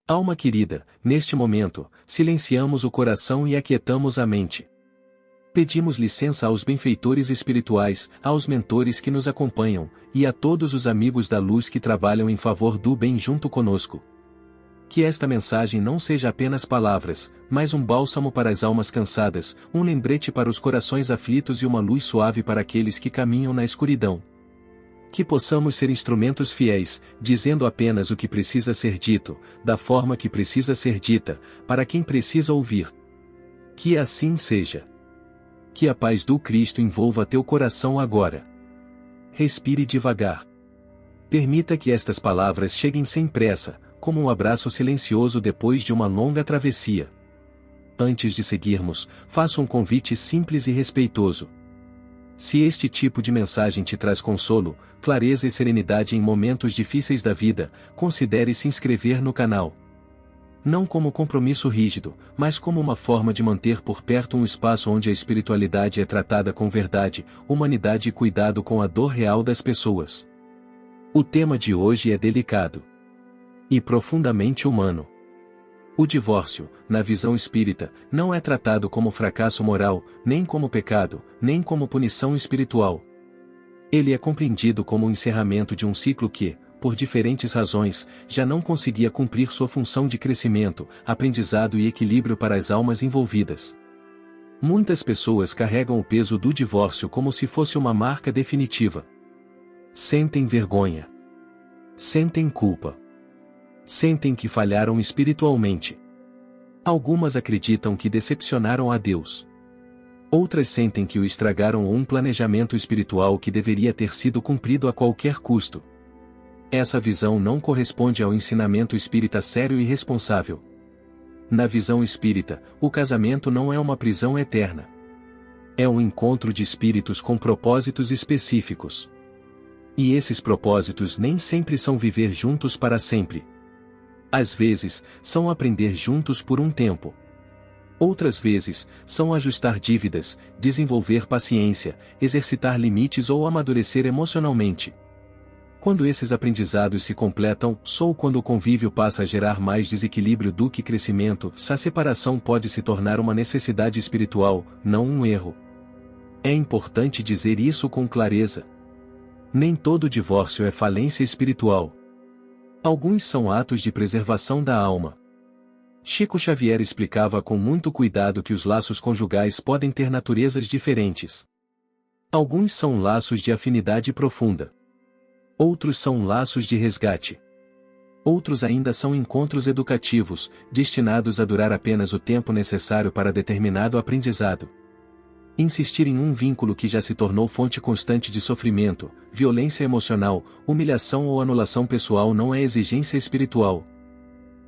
Alma querida, neste momento, silenciamos o coração e aquietamos a mente. Pedimos licença aos benfeitores espirituais, aos mentores que nos acompanham, e a todos os amigos da luz que trabalham em favor do bem junto conosco. Que esta mensagem não seja apenas palavras, mas um bálsamo para as almas cansadas, um lembrete para os corações aflitos e uma luz suave para aqueles que caminham na escuridão. Que possamos ser instrumentos fiéis, dizendo apenas o que precisa ser dito, da forma que precisa ser dita, para quem precisa ouvir. Que assim seja. Que a paz do Cristo envolva teu coração agora. Respire devagar. Permita que estas palavras cheguem sem pressa, como um abraço silencioso depois de uma longa travessia. Antes de seguirmos, faço um convite simples e respeitoso. Se este tipo de mensagem te traz consolo, clareza e serenidade em momentos difíceis da vida, considere se inscrever no canal. Não como compromisso rígido, mas como uma forma de manter por perto um espaço onde a espiritualidade é tratada com verdade, humanidade e cuidado com a dor real das pessoas. O tema de hoje é delicado e profundamente humano. O divórcio, na visão espírita, não é tratado como fracasso moral, nem como pecado, nem como punição espiritual. Ele é compreendido como o encerramento de um ciclo que, por diferentes razões, já não conseguia cumprir sua função de crescimento, aprendizado e equilíbrio para as almas envolvidas. Muitas pessoas carregam o peso do divórcio como se fosse uma marca definitiva. Sentem vergonha. Sentem culpa. Sentem que falharam espiritualmente. Algumas acreditam que decepcionaram a Deus. Outras sentem que o estragaram um planejamento espiritual que deveria ter sido cumprido a qualquer custo. Essa visão não corresponde ao ensinamento espírita sério e responsável. Na visão espírita, o casamento não é uma prisão eterna. É um encontro de espíritos com propósitos específicos. E esses propósitos nem sempre são viver juntos para sempre. Às vezes, são aprender juntos por um tempo. Outras vezes, são ajustar dívidas, desenvolver paciência, exercitar limites ou amadurecer emocionalmente. Quando esses aprendizados se completam, só quando o convívio passa a gerar mais desequilíbrio do que crescimento, a separação pode se tornar uma necessidade espiritual, não um erro. É importante dizer isso com clareza. Nem todo divórcio é falência espiritual. Alguns são atos de preservação da alma. Chico Xavier explicava com muito cuidado que os laços conjugais podem ter naturezas diferentes. Alguns são laços de afinidade profunda. Outros são laços de resgate. Outros ainda são encontros educativos, destinados a durar apenas o tempo necessário para determinado aprendizado. Insistir em um vínculo que já se tornou fonte constante de sofrimento, violência emocional, humilhação ou anulação pessoal não é exigência espiritual.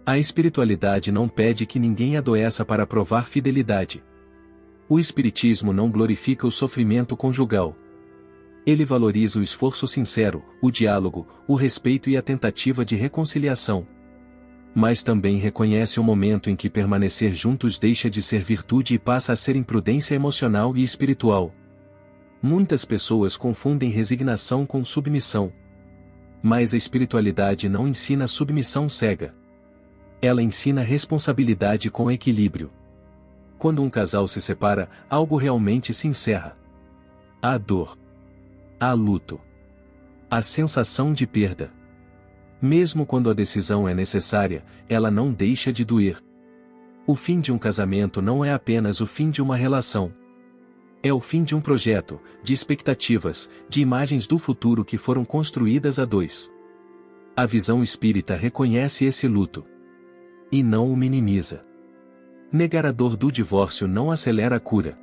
A espiritualidade não pede que ninguém adoeça para provar fidelidade. O espiritismo não glorifica o sofrimento conjugal. Ele valoriza o esforço sincero, o diálogo, o respeito e a tentativa de reconciliação. Mas também reconhece o momento em que permanecer juntos deixa de ser virtude e passa a ser imprudência emocional e espiritual. Muitas pessoas confundem resignação com submissão. Mas a espiritualidade não ensina submissão cega. Ela ensina responsabilidade com equilíbrio. Quando um casal se separa, algo realmente se encerra. Há dor. Há luto. Há sensação de perda. Mesmo quando a decisão é necessária, ela não deixa de doer. O fim de um casamento não é apenas o fim de uma relação. É o fim de um projeto, de expectativas, de imagens do futuro que foram construídas a dois. A visão espírita reconhece esse luto. E não o minimiza. Negar a dor do divórcio não acelera a cura.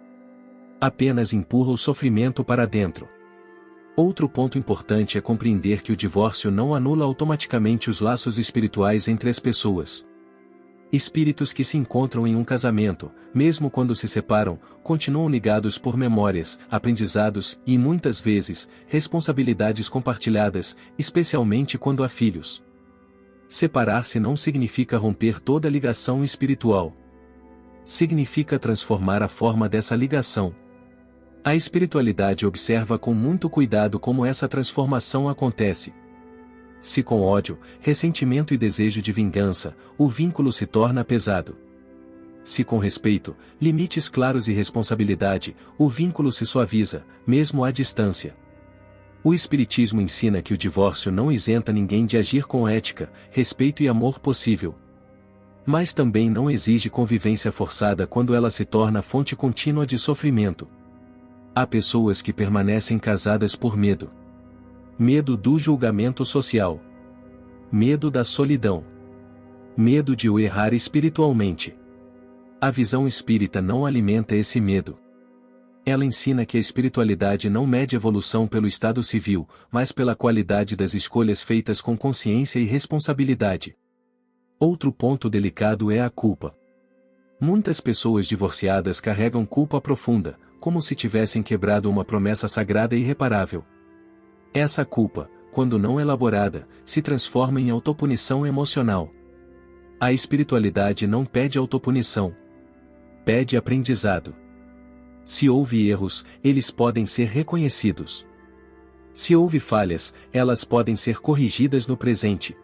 Apenas empurra o sofrimento para dentro. Outro ponto importante é compreender que o divórcio não anula automaticamente os laços espirituais entre as pessoas. Espíritos que se encontram em um casamento, mesmo quando se separam, continuam ligados por memórias, aprendizados e, muitas vezes, responsabilidades compartilhadas, especialmente quando há filhos. Separar-se não significa romper toda ligação espiritual. Significa transformar a forma dessa ligação. A espiritualidade observa com muito cuidado como essa transformação acontece. Se com ódio, ressentimento e desejo de vingança, o vínculo se torna pesado. Se com respeito, limites claros e responsabilidade, o vínculo se suaviza, mesmo à distância. O Espiritismo ensina que o divórcio não isenta ninguém de agir com ética, respeito e amor possível. Mas também não exige convivência forçada quando ela se torna fonte contínua de sofrimento. Há pessoas que permanecem casadas por medo. Medo do julgamento social. Medo da solidão. Medo de o errar espiritualmente. A visão espírita não alimenta esse medo. Ela ensina que a espiritualidade não mede evolução pelo estado civil, mas pela qualidade das escolhas feitas com consciência e responsabilidade. Outro ponto delicado é a culpa. Muitas pessoas divorciadas carregam culpa profunda, como se tivessem quebrado uma promessa sagrada e irreparável. Essa culpa, quando não elaborada, se transforma em autopunição emocional. A espiritualidade não pede autopunição. Pede aprendizado. Se houve erros, eles podem ser reconhecidos. Se houve falhas, elas podem ser corrigidas no presente.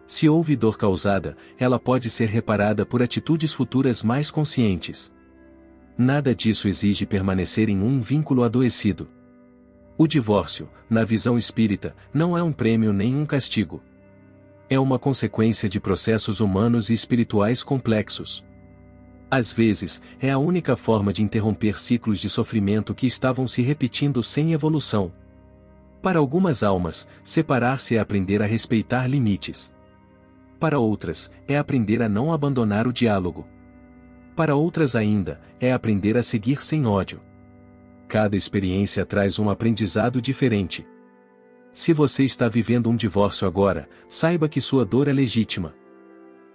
Se houve dor causada, ela pode ser reparada por atitudes futuras mais conscientes. Nada disso exige permanecer em um vínculo adoecido. O divórcio, na visão espírita, não é um prêmio nem um castigo. É uma consequência de processos humanos e espirituais complexos. Às vezes, é a única forma de interromper ciclos de sofrimento que estavam se repetindo sem evolução. Para algumas almas, separar-se é aprender a respeitar limites. Para outras, é aprender a não abandonar o diálogo. Para outras ainda, é aprender a seguir sem ódio. Cada experiência traz um aprendizado diferente. Se você está vivendo um divórcio agora, saiba que sua dor é legítima.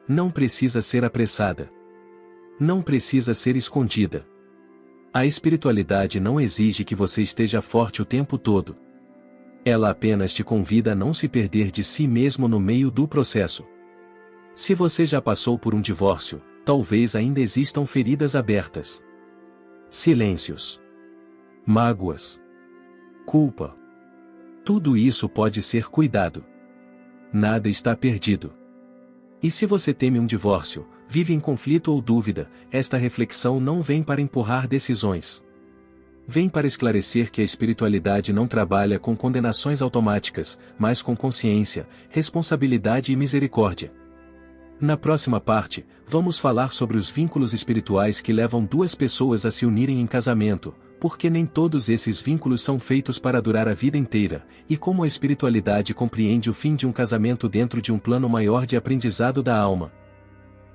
Não precisa ser apressada. Não precisa ser escondida. A espiritualidade não exige que você esteja forte o tempo todo. Ela apenas te convida a não se perder de si mesmo no meio do processo. Se você já passou por um divórcio, talvez ainda existam feridas abertas. Silêncios. Mágoas. Culpa. Tudo isso pode ser cuidado. Nada está perdido. E se você teme um divórcio, vive em conflito ou dúvida, esta reflexão não vem para empurrar decisões. Vem para esclarecer que a espiritualidade não trabalha com condenações automáticas, mas com consciência, responsabilidade e misericórdia. Na próxima parte, vamos falar sobre os vínculos espirituais que levam duas pessoas a se unirem em casamento, porque nem todos esses vínculos são feitos para durar a vida inteira, e como a espiritualidade compreende o fim de um casamento dentro de um plano maior de aprendizado da alma.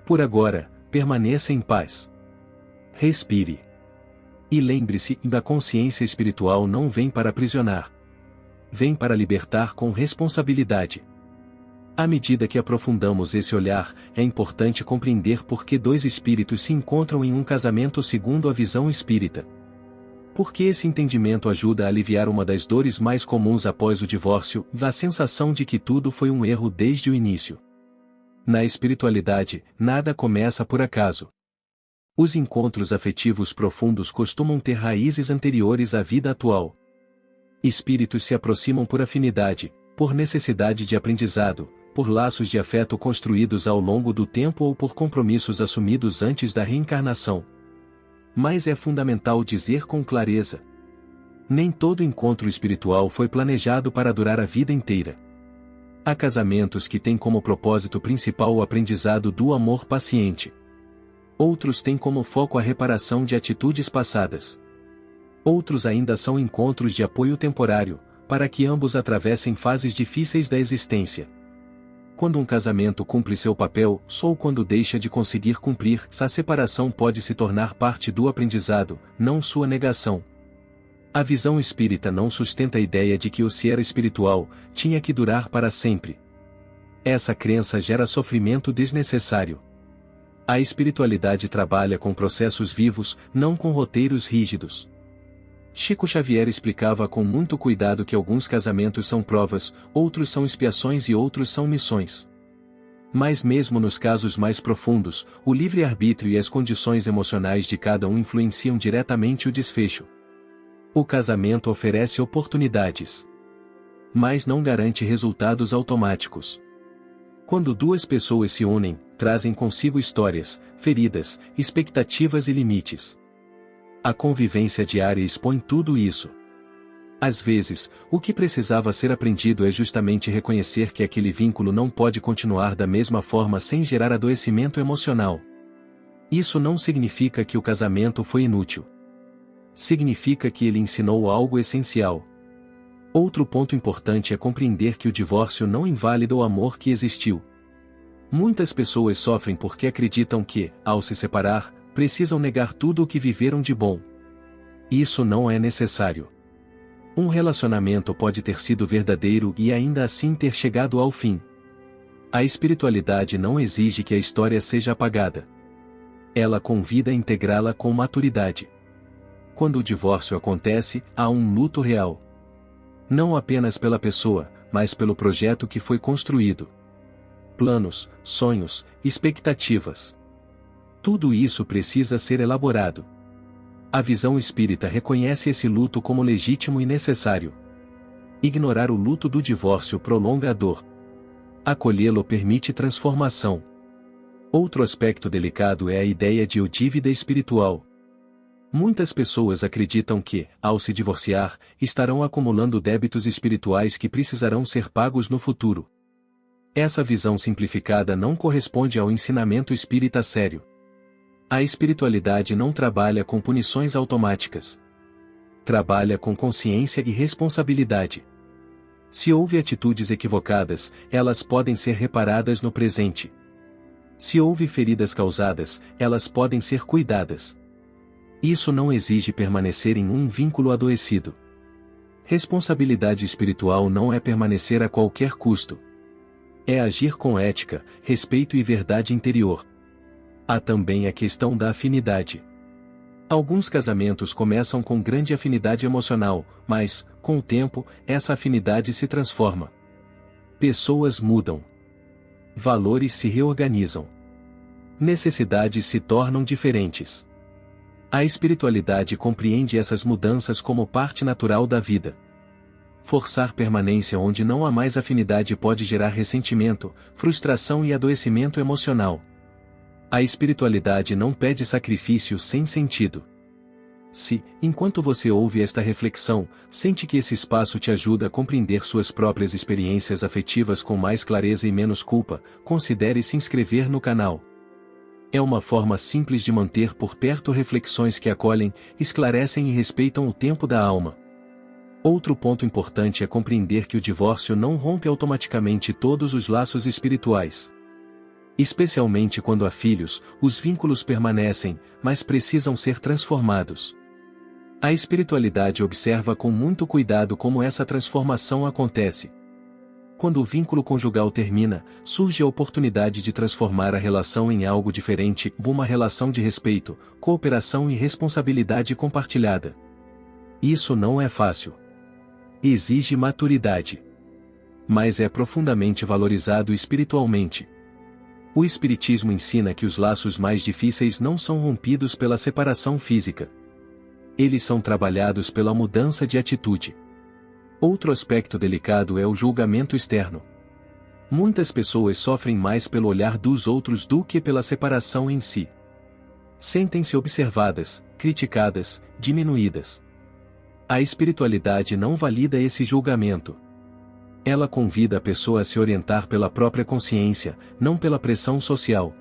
Por agora, permaneça em paz. Respire. E lembre-se, da consciência espiritual não vem para aprisionar. Vem para libertar com responsabilidade. À medida que aprofundamos esse olhar, é importante compreender por que dois espíritos se encontram em um casamento segundo a visão espírita. Porque esse entendimento ajuda a aliviar uma das dores mais comuns após o divórcio, a sensação de que tudo foi um erro desde o início. Na espiritualidade, nada começa por acaso. Os encontros afetivos profundos costumam ter raízes anteriores à vida atual. Espíritos se aproximam por afinidade, por necessidade de aprendizado, por laços de afeto construídos ao longo do tempo ou por compromissos assumidos antes da reencarnação. Mas é fundamental dizer com clareza: nem todo encontro espiritual foi planejado para durar a vida inteira. Há casamentos que têm como propósito principal o aprendizado do amor paciente. Outros têm como foco a reparação de atitudes passadas. Outros ainda são encontros de apoio temporário, para que ambos atravessem fases difíceis da existência. Quando um casamento cumpre seu papel, só quando deixa de conseguir cumprir, a separação pode se tornar parte do aprendizado, não sua negação. A visão espírita não sustenta a ideia de que o se era espiritual, tinha que durar para sempre. Essa crença gera sofrimento desnecessário. A espiritualidade trabalha com processos vivos, não com roteiros rígidos. Chico Xavier explicava com muito cuidado que alguns casamentos são provas, outros são expiações e outros são missões. Mas mesmo nos casos mais profundos, o livre-arbítrio e as condições emocionais de cada um influenciam diretamente o desfecho. O casamento oferece oportunidades. mas não garante resultados automáticos. Quando duas pessoas se unem, trazem consigo histórias, feridas, expectativas e limites. A convivência diária expõe tudo isso. Às vezes, o que precisava ser aprendido é justamente reconhecer que aquele vínculo não pode continuar da mesma forma sem gerar adoecimento emocional. Isso não significa que o casamento foi inútil. Significa que ele ensinou algo essencial. Outro ponto importante é compreender que o divórcio não invalida o amor que existiu. Muitas pessoas sofrem porque acreditam que, ao se separar, precisam negar tudo o que viveram de bom. Isso não é necessário. Um relacionamento pode ter sido verdadeiro e ainda assim ter chegado ao fim. A espiritualidade não exige que a história seja apagada. Ela convida a integrá-la com maturidade. Quando o divórcio acontece, há um luto real. Não apenas pela pessoa, mas pelo projeto que foi construído. Planos, sonhos, expectativas. Tudo isso precisa ser elaborado. A visão espírita reconhece esse luto como legítimo e necessário. Ignorar o luto do divórcio prolonga a dor. Acolhê-lo permite transformação. Outro aspecto delicado é a ideia de dívida espiritual. Muitas pessoas acreditam que, ao se divorciar, estarão acumulando débitos espirituais que precisarão ser pagos no futuro. Essa visão simplificada não corresponde ao ensinamento espírita sério. A espiritualidade não trabalha com punições automáticas. Trabalha com consciência e responsabilidade. Se houve atitudes equivocadas, elas podem ser reparadas no presente. Se houve feridas causadas, elas podem ser cuidadas. Isso não exige permanecer em um vínculo adoecido. Responsabilidade espiritual não é permanecer a qualquer custo. É agir com ética, respeito e verdade interior. Há também a questão da afinidade. Alguns casamentos começam com grande afinidade emocional, mas, com o tempo, essa afinidade se transforma. Pessoas mudam. Valores se reorganizam. Necessidades se tornam diferentes. A espiritualidade compreende essas mudanças como parte natural da vida. Forçar permanência onde não há mais afinidade pode gerar ressentimento, frustração e adoecimento emocional. A espiritualidade não pede sacrifício sem sentido. Se, enquanto você ouve esta reflexão, sente que esse espaço te ajuda a compreender suas próprias experiências afetivas com mais clareza e menos culpa, considere se inscrever no canal. É uma forma simples de manter por perto reflexões que acolhem, esclarecem e respeitam o tempo da alma. Outro ponto importante é compreender que o divórcio não rompe automaticamente todos os laços espirituais. Especialmente quando há filhos, os vínculos permanecem, mas precisam ser transformados. A espiritualidade observa com muito cuidado como essa transformação acontece. Quando o vínculo conjugal termina, surge a oportunidade de transformar a relação em algo diferente, uma relação de respeito, cooperação e responsabilidade compartilhada. Isso não é fácil. Exige maturidade. Mas é profundamente valorizado espiritualmente. O Espiritismo ensina que os laços mais difíceis não são rompidos pela separação física. Eles são trabalhados pela mudança de atitude. Outro aspecto delicado é o julgamento externo. Muitas pessoas sofrem mais pelo olhar dos outros do que pela separação em si. Sentem-se observadas, criticadas, diminuídas. A espiritualidade não valida esse julgamento. Ela convida a pessoa a se orientar pela própria consciência, não pela pressão social.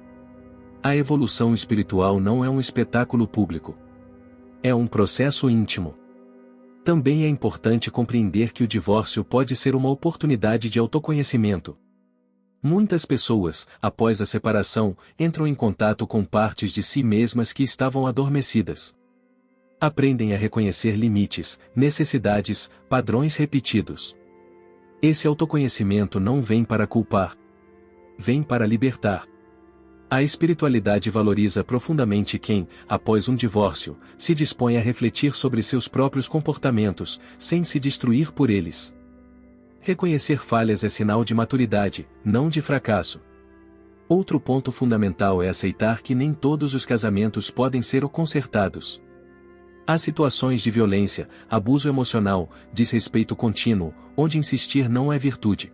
A evolução espiritual não é um espetáculo público. É um processo íntimo. Também é importante compreender que o divórcio pode ser uma oportunidade de autoconhecimento. Muitas pessoas, após a separação, entram em contato com partes de si mesmas que estavam adormecidas. Aprendem a reconhecer limites, necessidades, padrões repetidos. Esse autoconhecimento não vem para culpar. Vem para libertar. A espiritualidade valoriza profundamente quem, após um divórcio, se dispõe a refletir sobre seus próprios comportamentos, sem se destruir por eles. Reconhecer falhas é sinal de maturidade, não de fracasso. Outro ponto fundamental é aceitar que nem todos os casamentos podem ser consertados. Há situações de violência, abuso emocional, desrespeito contínuo, onde insistir não é virtude.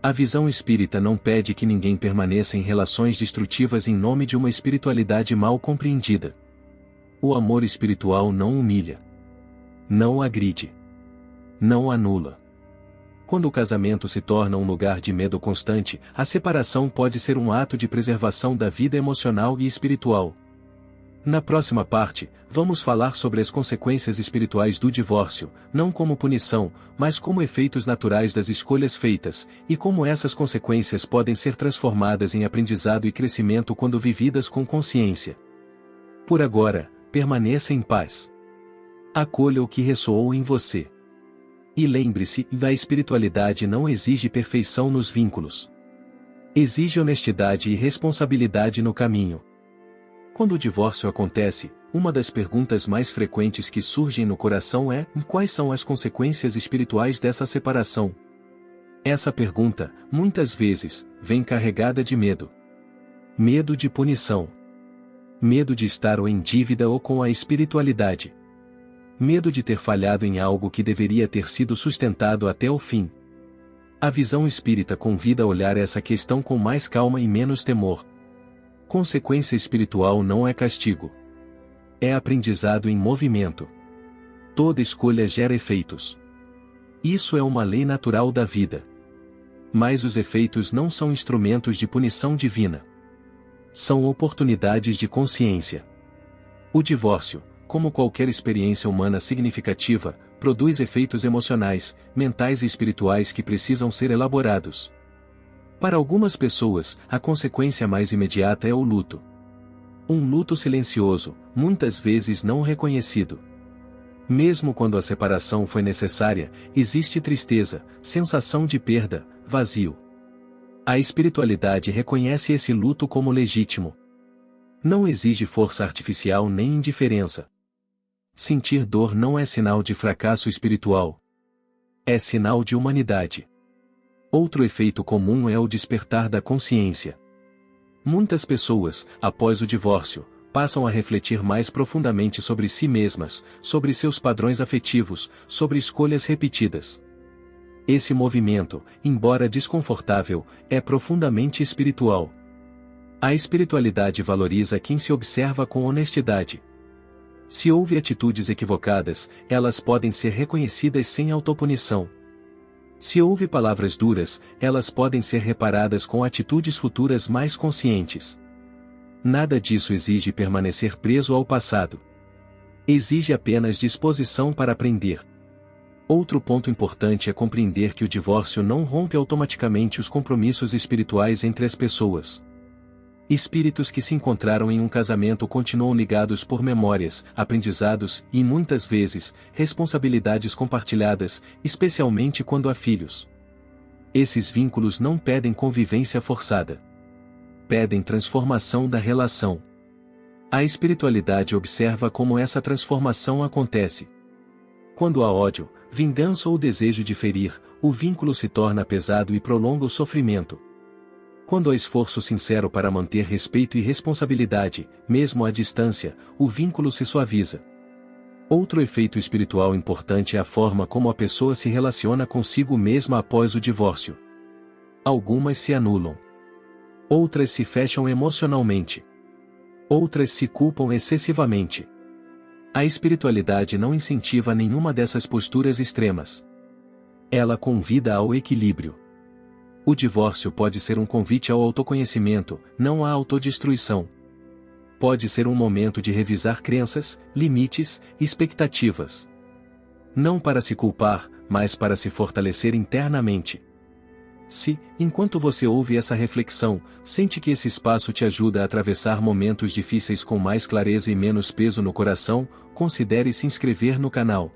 A visão espírita não pede que ninguém permaneça em relações destrutivas em nome de uma espiritualidade mal compreendida. O amor espiritual não humilha, não agride, não anula. Quando o casamento se torna um lugar de medo constante, a separação pode ser um ato de preservação da vida emocional e espiritual. Na próxima parte, vamos falar sobre as consequências espirituais do divórcio, não como punição, mas como efeitos naturais das escolhas feitas, e como essas consequências podem ser transformadas em aprendizado e crescimento quando vividas com consciência. Por agora, permaneça em paz. Acolha o que ressoou em você. E lembre-se, a espiritualidade não exige perfeição nos vínculos. Exige honestidade e responsabilidade no caminho. Quando o divórcio acontece, uma das perguntas mais frequentes que surgem no coração é: quais são as consequências espirituais dessa separação? Essa pergunta, muitas vezes, vem carregada de medo. Medo de punição. Medo de estar ou em dívida ou com a espiritualidade. Medo de ter falhado em algo que deveria ter sido sustentado até o fim. A visão espírita convida a olhar essa questão com mais calma e menos temor. Consequência espiritual não é castigo. É aprendizado em movimento. Toda escolha gera efeitos. Isso é uma lei natural da vida. Mas os efeitos não são instrumentos de punição divina. São oportunidades de consciência. O divórcio, como qualquer experiência humana significativa, produz efeitos emocionais, mentais e espirituais que precisam ser elaborados. Para algumas pessoas, a consequência mais imediata é o luto. Um luto silencioso, muitas vezes não reconhecido. Mesmo quando a separação foi necessária, existe tristeza, sensação de perda, vazio. A espiritualidade reconhece esse luto como legítimo. Não exige força artificial nem indiferença. Sentir dor não é sinal de fracasso espiritual. É sinal de humanidade. Outro efeito comum é o despertar da consciência. Muitas pessoas, após o divórcio, passam a refletir mais profundamente sobre si mesmas, sobre seus padrões afetivos, sobre escolhas repetidas. Esse movimento, embora desconfortável, é profundamente espiritual. A espiritualidade valoriza quem se observa com honestidade. Se houve atitudes equivocadas, elas podem ser reconhecidas sem autopunição. Se houve palavras duras, elas podem ser reparadas com atitudes futuras mais conscientes. Nada disso exige permanecer preso ao passado. Exige apenas disposição para aprender. Outro ponto importante é compreender que o divórcio não rompe automaticamente os compromissos espirituais entre as pessoas. Espíritos que se encontraram em um casamento continuam ligados por memórias, aprendizados e, muitas vezes, responsabilidades compartilhadas, especialmente quando há filhos. Esses vínculos não pedem convivência forçada. Pedem transformação da relação. A espiritualidade observa como essa transformação acontece. Quando há ódio, vingança ou desejo de ferir, o vínculo se torna pesado e prolonga o sofrimento. Quando há esforço sincero para manter respeito e responsabilidade, mesmo à distância, o vínculo se suaviza. Outro efeito espiritual importante é a forma como a pessoa se relaciona consigo mesma após o divórcio. Algumas se anulam. Outras se fecham emocionalmente. Outras se culpam excessivamente. A espiritualidade não incentiva nenhuma dessas posturas extremas. Ela convida ao equilíbrio. O divórcio pode ser um convite ao autoconhecimento, não à autodestruição. Pode ser um momento de revisar crenças, limites, expectativas. Não para se culpar, mas para se fortalecer internamente. Se, enquanto você ouve essa reflexão, sente que esse espaço te ajuda a atravessar momentos difíceis com mais clareza e menos peso no coração, considere se inscrever no canal.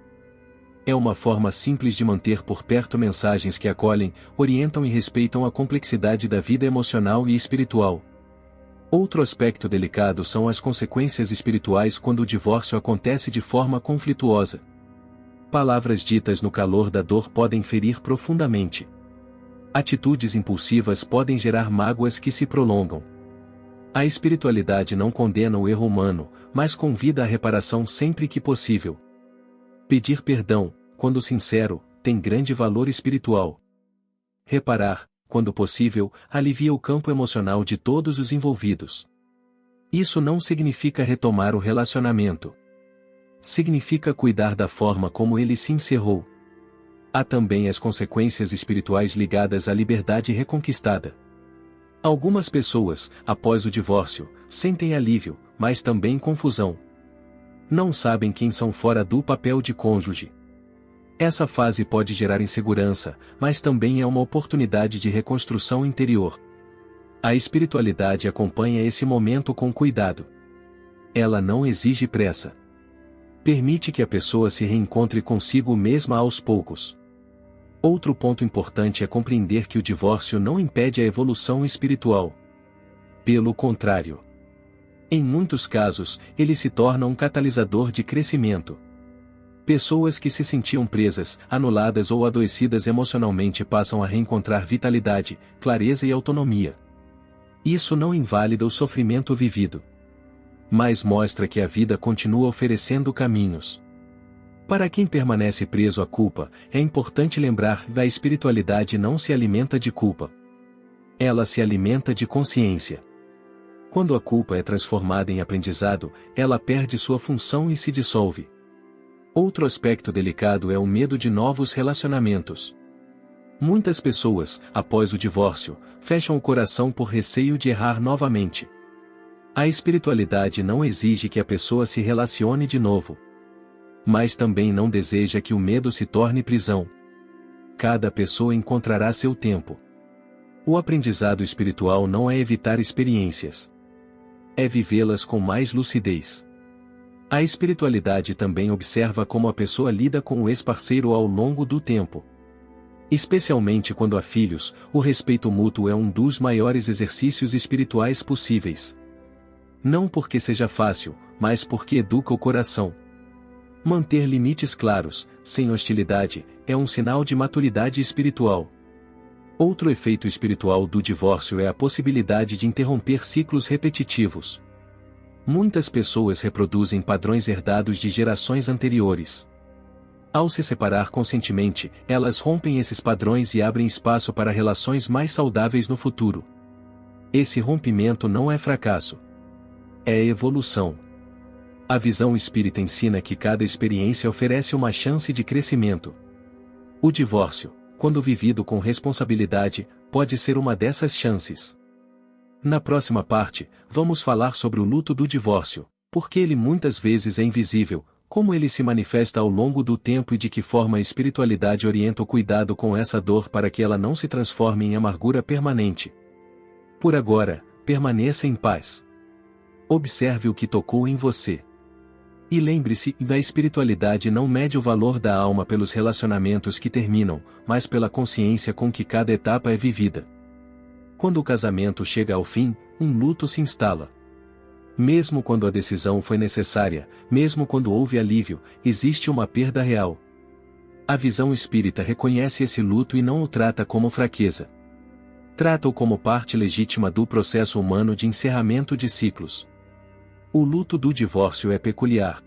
É uma forma simples de manter por perto mensagens que acolhem, orientam e respeitam a complexidade da vida emocional e espiritual. Outro aspecto delicado são as consequências espirituais quando o divórcio acontece de forma conflituosa. Palavras ditas no calor da dor podem ferir profundamente. Atitudes impulsivas podem gerar mágoas que se prolongam. A espiritualidade não condena o erro humano, mas convida à reparação sempre que possível. Pedir perdão, quando sincero, tem grande valor espiritual. Reparar, quando possível, alivia o campo emocional de todos os envolvidos. Isso não significa retomar o relacionamento. Significa cuidar da forma como ele se encerrou. Há também as consequências espirituais ligadas à liberdade reconquistada. Algumas pessoas, após o divórcio, sentem alívio, mas também confusão. Não sabem quem são fora do papel de cônjuge. Essa fase pode gerar insegurança, mas também é uma oportunidade de reconstrução interior. A espiritualidade acompanha esse momento com cuidado. Ela não exige pressa. Permite que a pessoa se reencontre consigo mesma aos poucos. Outro ponto importante é compreender que o divórcio não impede a evolução espiritual. Pelo contrário. Em muitos casos, ele se torna um catalisador de crescimento. Pessoas que se sentiam presas, anuladas ou adoecidas emocionalmente passam a reencontrar vitalidade, clareza e autonomia. Isso não invalida o sofrimento vivido, mas mostra que a vida continua oferecendo caminhos. Para quem permanece preso à culpa, é importante lembrar que a espiritualidade não se alimenta de culpa. Ela se alimenta de consciência. Quando a culpa é transformada em aprendizado, ela perde sua função e se dissolve. Outro aspecto delicado é o medo de novos relacionamentos. Muitas pessoas, após o divórcio, fecham o coração por receio de errar novamente. A espiritualidade não exige que a pessoa se relacione de novo. Mas também não deseja que o medo se torne prisão. Cada pessoa encontrará seu tempo. O aprendizado espiritual não é evitar experiências. É vivê-las com mais lucidez. A espiritualidade também observa como a pessoa lida com o ex-parceiro ao longo do tempo. Especialmente quando há filhos, o respeito mútuo é um dos maiores exercícios espirituais possíveis. Não porque seja fácil, mas porque educa o coração. Manter limites claros, sem hostilidade, é um sinal de maturidade espiritual. Outro efeito espiritual do divórcio é a possibilidade de interromper ciclos repetitivos. Muitas pessoas reproduzem padrões herdados de gerações anteriores. Ao se separar conscientemente, elas rompem esses padrões e abrem espaço para relações mais saudáveis no futuro. Esse rompimento não é fracasso. É evolução. A visão espírita ensina que cada experiência oferece uma chance de crescimento. O divórcio, quando vivido com responsabilidade, pode ser uma dessas chances. Na próxima parte, vamos falar sobre o luto do divórcio, porque ele muitas vezes é invisível, como ele se manifesta ao longo do tempo e de que forma a espiritualidade orienta o cuidado com essa dor para que ela não se transforme em amargura permanente. Por agora, permaneça em paz. Observe o que tocou em você. E lembre-se, da espiritualidade não mede o valor da alma pelos relacionamentos que terminam, mas pela consciência com que cada etapa é vivida. Quando o casamento chega ao fim, um luto se instala. Mesmo quando a decisão foi necessária, mesmo quando houve alívio, existe uma perda real. A visão espírita reconhece esse luto e não o trata como fraqueza. Trata-o como parte legítima do processo humano de encerramento de ciclos. O luto do divórcio é peculiar.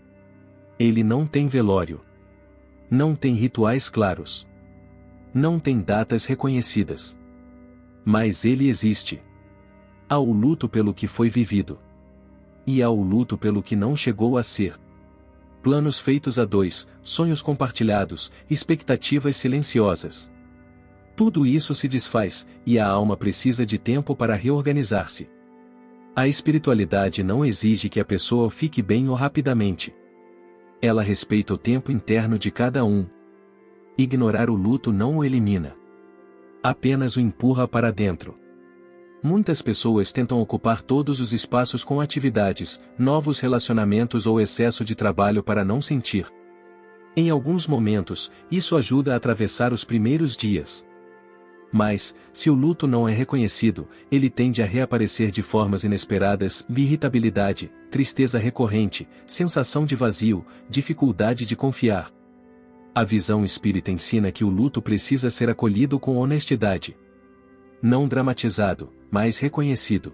Ele não tem velório. Não tem rituais claros. Não tem datas reconhecidas. Mas ele existe. Há o luto pelo que foi vivido. E há o luto pelo que não chegou a ser. Planos feitos a dois, sonhos compartilhados, expectativas silenciosas. Tudo isso se desfaz, e a alma precisa de tempo para reorganizar-se. A espiritualidade não exige que a pessoa fique bem ou rapidamente. Ela respeita o tempo interno de cada um. Ignorar o luto não o elimina. Apenas o empurra para dentro. Muitas pessoas tentam ocupar todos os espaços com atividades, novos relacionamentos ou excesso de trabalho para não sentir. Em alguns momentos, isso ajuda a atravessar os primeiros dias. Mas, se o luto não é reconhecido, ele tende a reaparecer de formas inesperadas, irritabilidade, tristeza recorrente, sensação de vazio, dificuldade de confiar. A visão espírita ensina que o luto precisa ser acolhido com honestidade. Não dramatizado, mas reconhecido.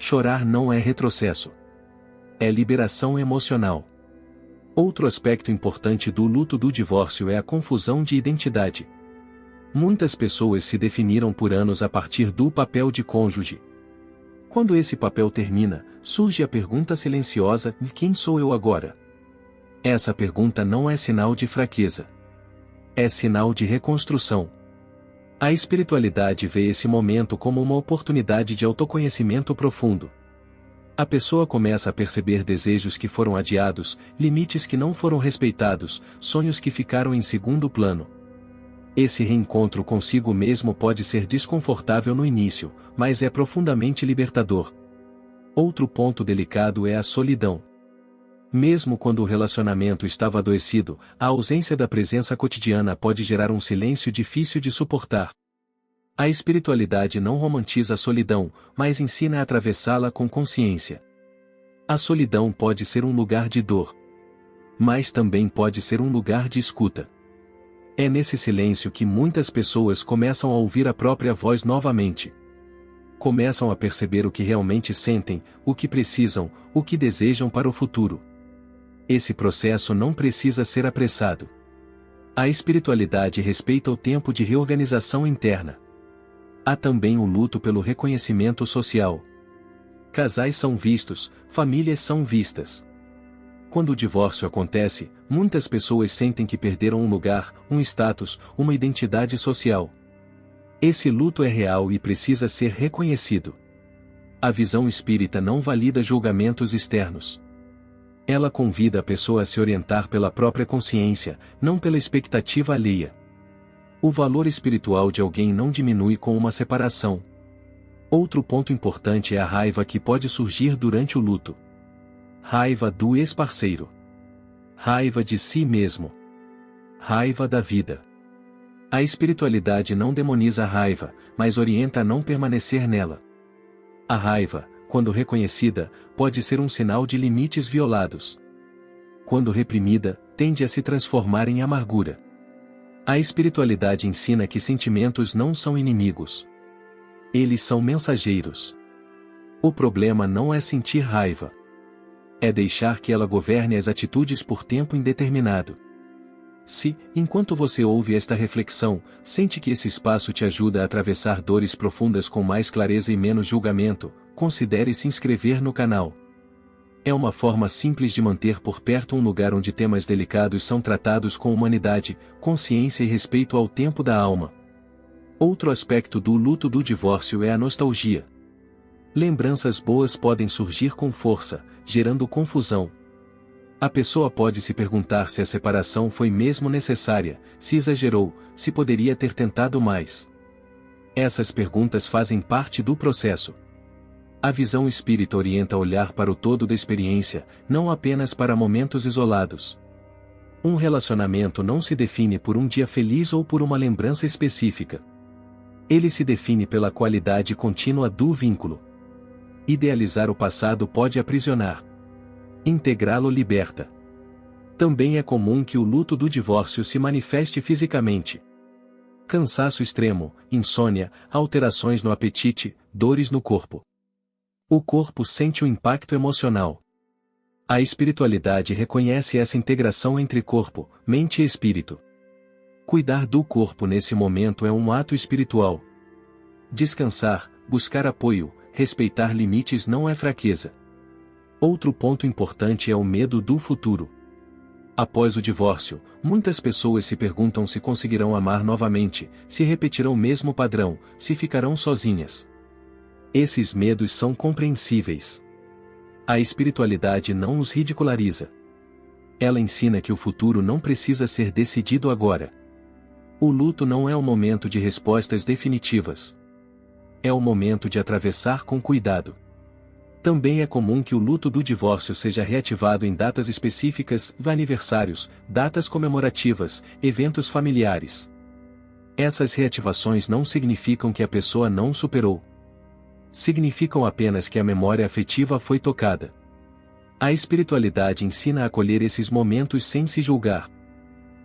Chorar não é retrocesso. É liberação emocional. Outro aspecto importante do luto do divórcio é a confusão de identidade. Muitas pessoas se definiram por anos a partir do papel de cônjuge. Quando esse papel termina, surge a pergunta silenciosa: quem sou eu agora? Essa pergunta não é sinal de fraqueza. É sinal de reconstrução. A espiritualidade vê esse momento como uma oportunidade de autoconhecimento profundo. A pessoa começa a perceber desejos que foram adiados, limites que não foram respeitados, sonhos que ficaram em segundo plano. Esse reencontro consigo mesmo pode ser desconfortável no início, mas é profundamente libertador. Outro ponto delicado é a solidão. Mesmo quando o relacionamento estava adoecido, a ausência da presença cotidiana pode gerar um silêncio difícil de suportar. A espiritualidade não romantiza a solidão, mas ensina a atravessá-la com consciência. A solidão pode ser um lugar de dor, mas também pode ser um lugar de escuta. É nesse silêncio que muitas pessoas começam a ouvir a própria voz novamente. Começam a perceber o que realmente sentem, o que precisam, o que desejam para o futuro. Esse processo não precisa ser apressado. A espiritualidade respeita o tempo de reorganização interna. Há também o luto pelo reconhecimento social. Casais são vistos, famílias são vistas. Quando o divórcio acontece, muitas pessoas sentem que perderam um lugar, um status, uma identidade social. Esse luto é real e precisa ser reconhecido. A visão espírita não valida julgamentos externos. Ela convida a pessoa a se orientar pela própria consciência, não pela expectativa alheia. O valor espiritual de alguém não diminui com uma separação. Outro ponto importante é a raiva que pode surgir durante o luto. Raiva do ex-parceiro. Raiva de si mesmo. Raiva da vida. A espiritualidade não demoniza a raiva, mas orienta a não permanecer nela. A raiva, quando reconhecida, pode ser um sinal de limites violados. Quando reprimida, tende a se transformar em amargura. A espiritualidade ensina que sentimentos não são inimigos. Eles são mensageiros. O problema não é sentir raiva. É deixar que ela governe as atitudes por tempo indeterminado. Se, enquanto você ouve esta reflexão, sente que esse espaço te ajuda a atravessar dores profundas com mais clareza e menos julgamento, considere se inscrever no canal. É uma forma simples de manter por perto um lugar onde temas delicados são tratados com humanidade, consciência e respeito ao tempo da alma. Outro aspecto do luto do divórcio é a nostalgia. Lembranças boas podem surgir com força, gerando confusão. A pessoa pode se perguntar se a separação foi mesmo necessária, se exagerou, se poderia ter tentado mais. Essas perguntas fazem parte do processo. A visão espírita orienta a olhar para o todo da experiência, não apenas para momentos isolados. Um relacionamento não se define por um dia feliz ou por uma lembrança específica. Ele se define pela qualidade contínua do vínculo. Idealizar o passado pode aprisionar. Integrá-lo liberta. Também é comum que o luto do divórcio se manifeste fisicamente. Cansaço extremo, insônia, alterações no apetite, dores no corpo. O corpo sente o impacto emocional. A espiritualidade reconhece essa integração entre corpo, mente e espírito. Cuidar do corpo nesse momento é um ato espiritual. Descansar, buscar apoio, respeitar limites não é fraqueza. Outro ponto importante é o medo do futuro. Após o divórcio, muitas pessoas se perguntam se conseguirão amar novamente, se repetirão o mesmo padrão, se ficarão sozinhas. Esses medos são compreensíveis. A espiritualidade não os ridiculariza. Ela ensina que o futuro não precisa ser decidido agora. O luto não é o momento de respostas definitivas. É o momento de atravessar com cuidado. Também é comum que o luto do divórcio seja reativado em datas específicas, aniversários, datas comemorativas, eventos familiares. Essas reativações não significam que a pessoa não superou. Significam apenas que a memória afetiva foi tocada. A espiritualidade ensina a acolher esses momentos sem se julgar.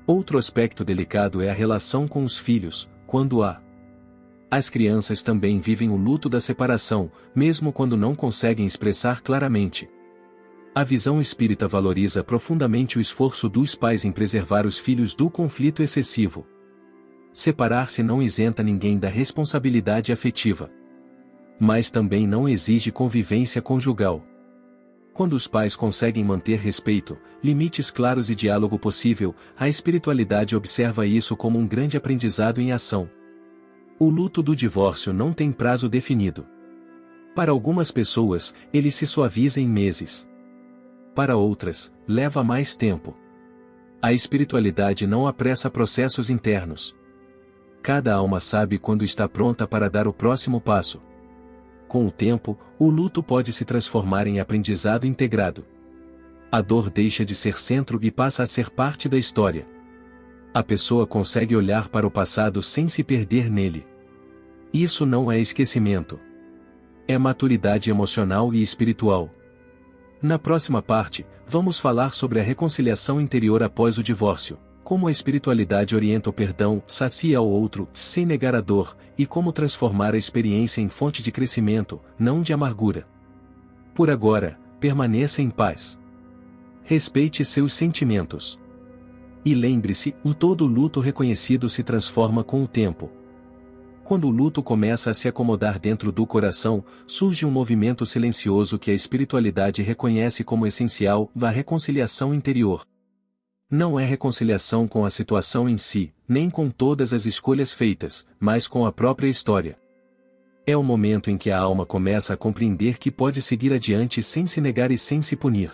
Outro aspecto delicado é a relação com os filhos, quando há. As crianças também vivem o luto da separação, mesmo quando não conseguem expressar claramente. A visão espírita valoriza profundamente o esforço dos pais em preservar os filhos do conflito excessivo. Separar-se não isenta ninguém da responsabilidade afetiva. Mas também não exige convivência conjugal. Quando os pais conseguem manter respeito, limites claros e diálogo possível, a espiritualidade observa isso como um grande aprendizado em ação. O luto do divórcio não tem prazo definido. Para algumas pessoas, ele se suaviza em meses. Para outras, leva mais tempo. A espiritualidade não apressa processos internos. Cada alma sabe quando está pronta para dar o próximo passo. Com o tempo, o luto pode se transformar em aprendizado integrado. A dor deixa de ser centro e passa a ser parte da história. A pessoa consegue olhar para o passado sem se perder nele. Isso não é esquecimento. É maturidade emocional e espiritual. Na próxima parte, vamos falar sobre a reconciliação interior após o divórcio, como a espiritualidade orienta o perdão, sacia ao outro, sem negar a dor, e como transformar a experiência em fonte de crescimento, não de amargura. Por agora, permaneça em paz. Respeite seus sentimentos. E lembre-se, todo luto reconhecido se transforma com o tempo. Quando o luto começa a se acomodar dentro do coração, surge um movimento silencioso que a espiritualidade reconhece como essencial, a reconciliação interior. Não é reconciliação com a situação em si, nem com todas as escolhas feitas, mas com a própria história. É o momento em que a alma começa a compreender que pode seguir adiante sem se negar e sem se punir.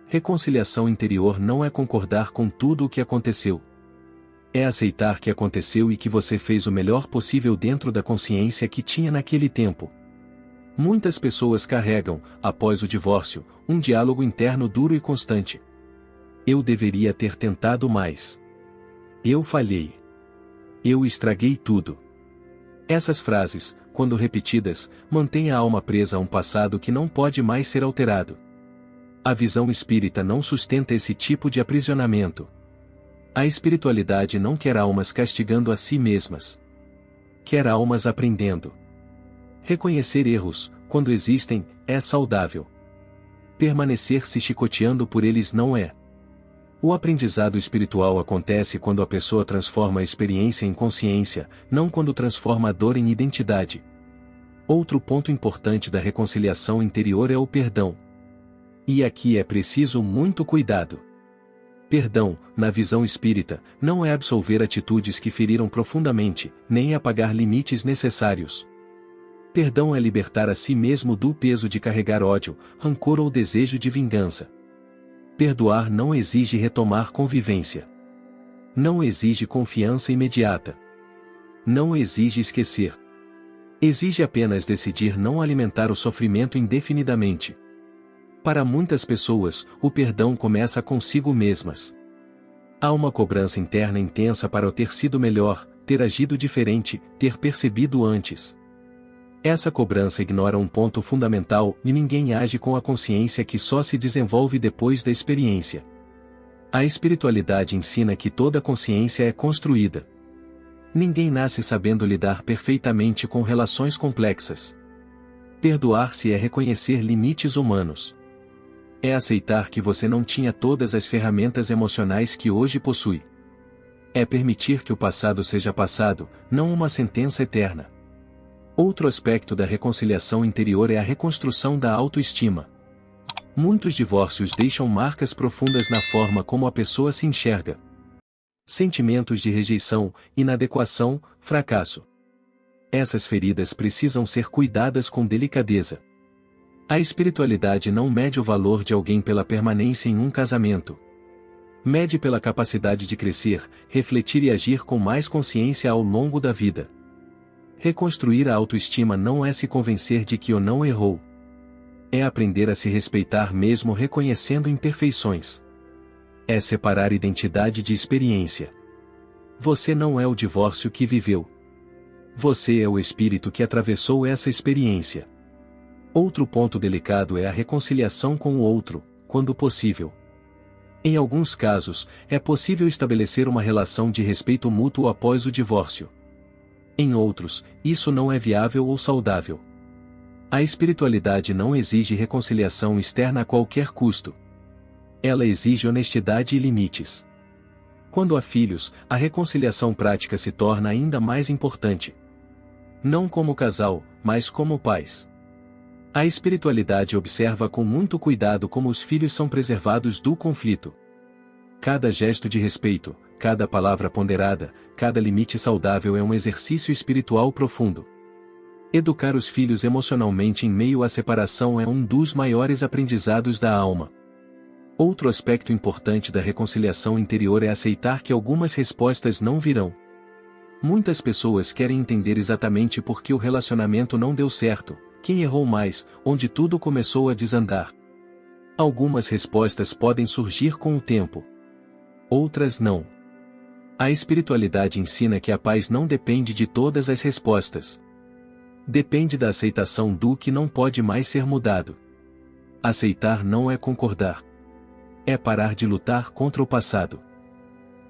Reconciliação interior não é concordar com tudo o que aconteceu. É aceitar que aconteceu e que você fez o melhor possível dentro da consciência que tinha naquele tempo. Muitas pessoas carregam, após o divórcio, um diálogo interno duro e constante. Eu deveria ter tentado mais. Eu falhei. Eu estraguei tudo. Essas frases, quando repetidas, mantêm a alma presa a um passado que não pode mais ser alterado. A visão espírita não sustenta esse tipo de aprisionamento. A espiritualidade não quer almas castigando a si mesmas. Quer almas aprendendo. Reconhecer erros, quando existem, é saudável. Permanecer se chicoteando por eles não é. O aprendizado espiritual acontece quando a pessoa transforma a experiência em consciência, não quando transforma a dor em identidade. Outro ponto importante da reconciliação interior é o perdão. E aqui é preciso muito cuidado. Perdão, na visão espírita, não é absolver atitudes que feriram profundamente, nem apagar limites necessários. Perdão é libertar a si mesmo do peso de carregar ódio, rancor ou desejo de vingança. Perdoar não exige retomar convivência. Não exige confiança imediata. Não exige esquecer. Exige apenas decidir não alimentar o sofrimento indefinidamente. Para muitas pessoas, o perdão começa consigo mesmas. Há uma cobrança interna intensa para o ter sido melhor, ter agido diferente, ter percebido antes. Essa cobrança ignora um ponto fundamental e ninguém age com a consciência que só se desenvolve depois da experiência. A espiritualidade ensina que toda consciência é construída. Ninguém nasce sabendo lidar perfeitamente com relações complexas. Perdoar-se é reconhecer limites humanos. É aceitar que você não tinha todas as ferramentas emocionais que hoje possui. É permitir que o passado seja passado, não uma sentença eterna. Outro aspecto da reconciliação interior é a reconstrução da autoestima. Muitos divórcios deixam marcas profundas na forma como a pessoa se enxerga. Sentimentos de rejeição, inadequação, fracasso. Essas feridas precisam ser cuidadas com delicadeza. A espiritualidade não mede o valor de alguém pela permanência em um casamento. Mede pela capacidade de crescer, refletir e agir com mais consciência ao longo da vida. Reconstruir a autoestima não é se convencer de que ou não errou. É aprender a se respeitar mesmo reconhecendo imperfeições. É separar identidade de experiência. Você não é o divórcio que viveu. Você é o espírito que atravessou essa experiência. Outro ponto delicado é a reconciliação com o outro, quando possível. Em alguns casos, é possível estabelecer uma relação de respeito mútuo após o divórcio. Em outros, isso não é viável ou saudável. A espiritualidade não exige reconciliação externa a qualquer custo. Ela exige honestidade e limites. Quando há filhos, a reconciliação prática se torna ainda mais importante. Não como casal, mas como pais. A espiritualidade observa com muito cuidado como os filhos são preservados do conflito. Cada gesto de respeito, cada palavra ponderada, cada limite saudável é um exercício espiritual profundo. Educar os filhos emocionalmente em meio à separação é um dos maiores aprendizados da alma. Outro aspecto importante da reconciliação interior é aceitar que algumas respostas não virão. Muitas pessoas querem entender exatamente por que o relacionamento não deu certo, quem errou mais, onde tudo começou a desandar. Algumas respostas podem surgir com o tempo. Outras não. A espiritualidade ensina que a paz não depende de todas as respostas. Depende da aceitação do que não pode mais ser mudado. Aceitar não é concordar. É parar de lutar contra o passado.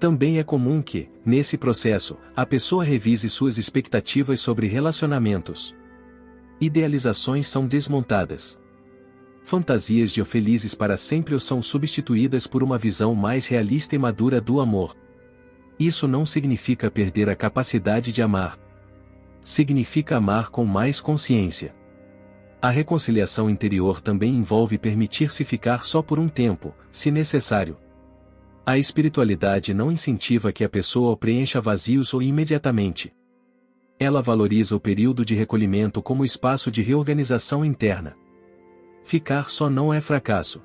Também é comum que, nesse processo, a pessoa revise suas expectativas sobre relacionamentos. Idealizações são desmontadas. Fantasias de felizes para sempre são substituídas por uma visão mais realista e madura do amor. Isso não significa perder a capacidade de amar. Significa amar com mais consciência. A reconciliação interior também envolve permitir-se ficar só por um tempo, se necessário. A espiritualidade não incentiva que a pessoa preencha vazios ou imediatamente. Ela valoriza o período de recolhimento como espaço de reorganização interna. Ficar só não é fracasso.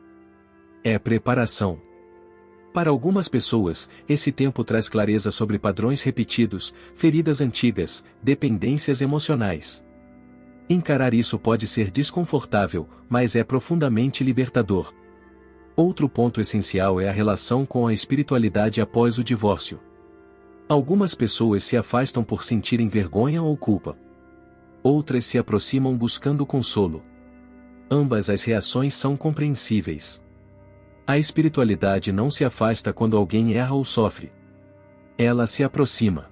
É preparação. Para algumas pessoas, esse tempo traz clareza sobre padrões repetidos, feridas antigas, dependências emocionais. Encarar isso pode ser desconfortável, mas é profundamente libertador. Outro ponto essencial é a relação com a espiritualidade após o divórcio. Algumas pessoas se afastam por sentirem vergonha ou culpa. Outras se aproximam buscando consolo. Ambas as reações são compreensíveis. A espiritualidade não se afasta quando alguém erra ou sofre. Ela se aproxima.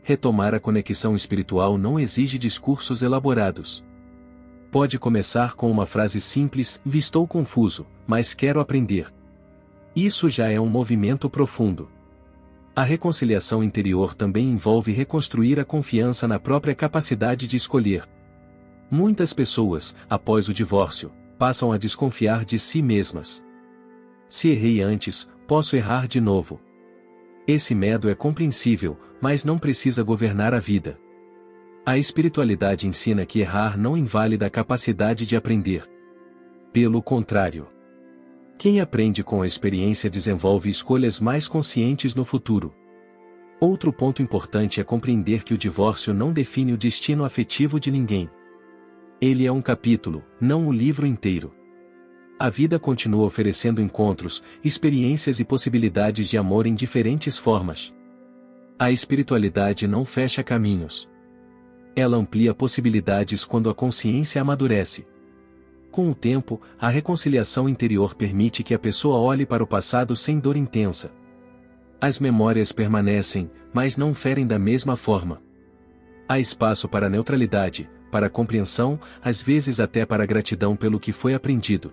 Retomar a conexão espiritual não exige discursos elaborados. Pode começar com uma frase simples: estou confuso, mas quero aprender. Isso já é um movimento profundo. A reconciliação interior também envolve reconstruir a confiança na própria capacidade de escolher. Muitas pessoas, após o divórcio, passam a desconfiar de si mesmas. Se errei antes, posso errar de novo. Esse medo é compreensível, mas não precisa governar a vida. A espiritualidade ensina que errar não invalida a capacidade de aprender. Pelo contrário. Quem aprende com a experiência desenvolve escolhas mais conscientes no futuro. Outro ponto importante é compreender que o divórcio não define o destino afetivo de ninguém. Ele é um capítulo, não o livro inteiro. A vida continua oferecendo encontros, experiências e possibilidades de amor em diferentes formas. A espiritualidade não fecha caminhos. Ela amplia possibilidades quando a consciência amadurece. Com o tempo, a reconciliação interior permite que a pessoa olhe para o passado sem dor intensa. As memórias permanecem, mas não ferem da mesma forma. Há espaço para neutralidade, para compreensão, às vezes até para gratidão pelo que foi aprendido.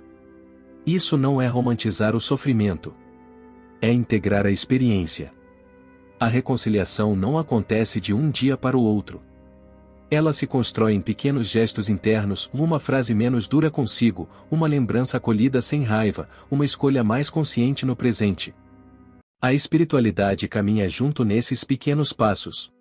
Isso não é romantizar o sofrimento. É integrar a experiência. A reconciliação não acontece de um dia para o outro. Ela se constrói em pequenos gestos internos, uma frase menos dura consigo, uma lembrança acolhida sem raiva, uma escolha mais consciente no presente. A espiritualidade caminha junto nesses pequenos passos.